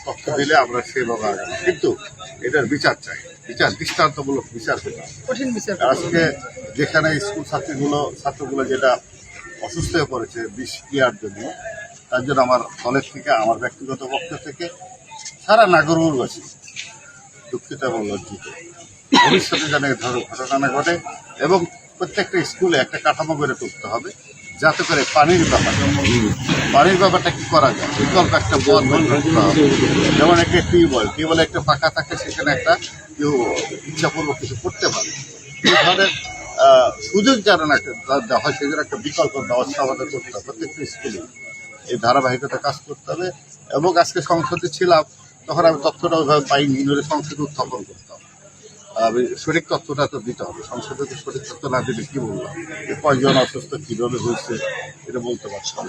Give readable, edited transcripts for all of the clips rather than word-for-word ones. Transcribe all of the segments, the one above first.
তথ্য দিলে আমরা সেভাবে আগাবো, কিন্তু এটার বিচার চাই, বিচার দৃষ্টান্তমূলক বিচার পেতে হবে। কঠিন বিচার। আজকে যেখানে স্কুল ছাত্রগুলো যেটা অসুস্থ হয়ে পড়েছে বিষ ক্রিয়ার জন্য, তার জন্য আমার কলেজ থেকে, আমার ব্যক্তিগত পক্ষ থেকে সারা নাগরপুরবাসী দুঃখিত এবং লজ্জিত। ভবিষ্যতে যেন এই ধরনের ঘটনা না ঘটে এবং প্রত্যেকটা স্কুলে একটা কাঠামো গড়ে তুলতে হবে, যাতে করে পানির ব্যাপারটা কি করা যায়, বিকল্প একটা পথ করতে হবে। যেমন একটা টিউবওয়েল একটা ফাঁকা থাকে, সেখানে একটা কেউ ইচ্ছাপূর্বক কিছু করতে পারে। এই ধরনের সুযোগ যেন না দেওয়া হয়, সেজন্য একটা বিকল্প ব্যবস্থা আমাদের করতে হবে। প্রত্যেকটা স্কুলে এই ধারাবাহিকতা কাজ করতে হবে। এবং আজকে সংসদে ছিলাম, তখন আমি তথ্যটা ওইভাবে পাইনি, নইলে সংসদে উত্থাপন করতাম। আমি সঠিক তথ্যটা তো দিতে হবে, সংসদে তো সঠিক তথ্য না দিলে কি বললাম, কয়জন অসুস্থ, কীভাবে হয়েছে, এটা বলতে পারছি না।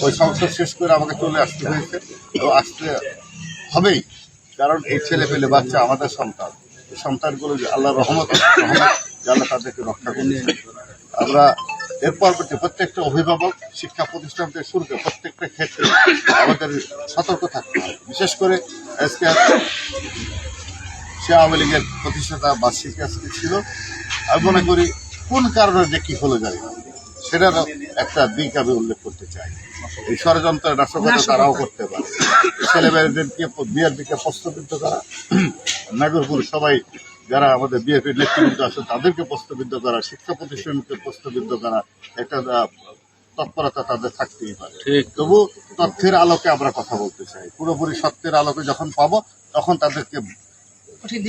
ওই সংসদ শেষ করে আমাকে চলে আসতে হয়েছে এবং আসতে হবেই, কারণ এই ছেলে পেলে বাচ্চা আমাদের সন্তান। এই সন্তানগুলো যে আল্লাহর রহমত আল্লাহ তাদেরকে রক্ষা করেছে। আমরা এর পরবর্তী প্রত্যেকটা অভিভাবক, শিক্ষা প্রতিষ্ঠান থেকে শুরু করে প্রত্যেকটা ক্ষেত্রে আমাদের সতর্ক থাকতে হবে। বিশেষ করে আজকে সে আওয়ামী লীগের প্রতিষ্ঠাতা বার্ষিকী আজকে ছিল, আমি মনে করি কোন কারণে যে কি হলো জানি না, সেটার একটা দিক আমি উল্লেখ করতে চাই। এই ষড়যন্ত্রের নাশকতা তারাও করতে পারে, ছেলেমেয়েদেরকে বিয়ের দিকে প্রশ্নবিদ্ধ করা, নাগরপুর সবাই যারা আমাদের বিএনপির নেতৃবৃন্দ আছে তাদেরকে প্রশ্নবিদ্ধ করা, শিক্ষা প্রতিষ্ঠানকে প্রশ্নবিদ্ধ করা, একটা তৎপরতা তাদের থাকতেই পারে। তবু তথ্যের আলোকে আমরা কথা বলতে চাই, পুরোপুরি সত্যের আলোকে যখন পাবো তখন তাদেরকে কঠিন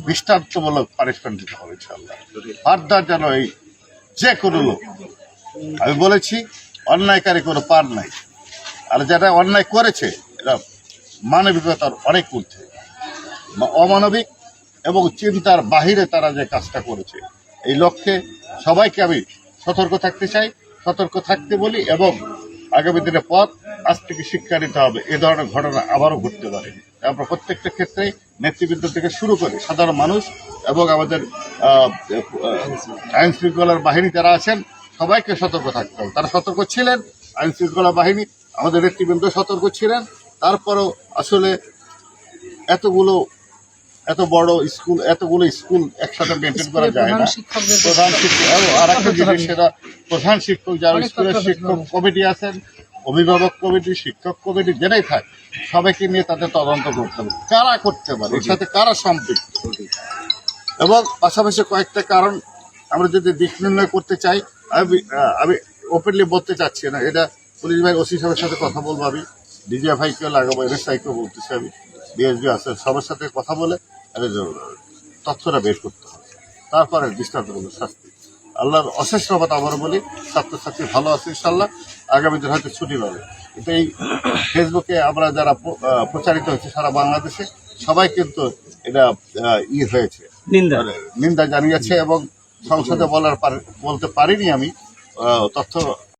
দৃষ্টান্তমূলক পানিশমেন্ট দিতে হবে ইনশাআল্লাহ। ফার্দার যেন এই যে কোনো লোক, আমি বলেছি অন্যায়কারী কোনো পার নাই, আর যারা অন্যায় করেছে এরা মানবিকতার অনেক ঊর্ধ্বে, অমানবিক এবং চিন্তার বাহিরে তারা যে কাজটা করেছে, এই লক্ষ্যে সবাইকে আমি সতর্ক থাকতে চাই, সতর্ক থাকতে বলি। এবং আগামী দিনে পথ আজ থেকে শিক্ষা নিতে হবে, এ ধরনের ঘটনা আবারও ঘটতে পারে। আমরা প্রত্যেকটা ক্ষেত্রে নেতৃবৃন্দ থেকে শুরু করে সাধারণ মানুষ এবং আমাদের আইন শৃঙ্খলার বাহিনী যারা আছেন সবাইকে সতর্ক থাকতে হবে। তারা সতর্ক ছিলেন, আইন শৃঙ্খলা বাহিনী, আমাদের নেতৃবৃন্দ সতর্ক ছিলেন। তারপরও আসলে এতগুলো স্কুল একসাথে মেনটেন করা যায় না। প্রধান শিক্ষক আর একটা জিনিস, সেটা প্রধান শিক্ষক যারা স্কুলের শিক্ষক কমিটি আছেন, অভিভাবক কমিটি, শিক্ষক কমিটি যেটাই থাকে, সবাইকে নিয়ে তাদের তদন্ত করতে হবে, কারা করতে পারে, এর সাথে কারা সম্পৃক্ত। এবং পাশাপাশি কয়েকটা কারণ আমরা যদি দিক নির্ণয় করতে চাই, আমি ওপেনলি বলতে চাচ্ছি না, এটা পুলিশ ভাই, ওসি সাহেবের সাথে কথা বলবো, আমি ডিজিএফ ভাইকেও লাগাবো, এনএসআইকেও বলতেছি, আমি ডিএসবি আছে, সবার সাথে কথা বলে তথ্যটা বের করতে হবে। তারপরে দৃষ্টান্তমূলক শাস্তি। আল্লাহর অশেষ রহমত আবারও বলি, ছাত্রছাত্রী ভালো আছে ইনশাল্লাহ, আগামী দিন হয়তো ছুটি পাবে। কিন্তু এই ফেসবুকে আমরা যারা প্রচারিত হচ্ছে সারা বাংলাদেশে, সবাই কিন্তু এটা হয়েছে, নিন্দা জানিয়েছে এবং সংসদে বলতে পারিনি আমি তথ্য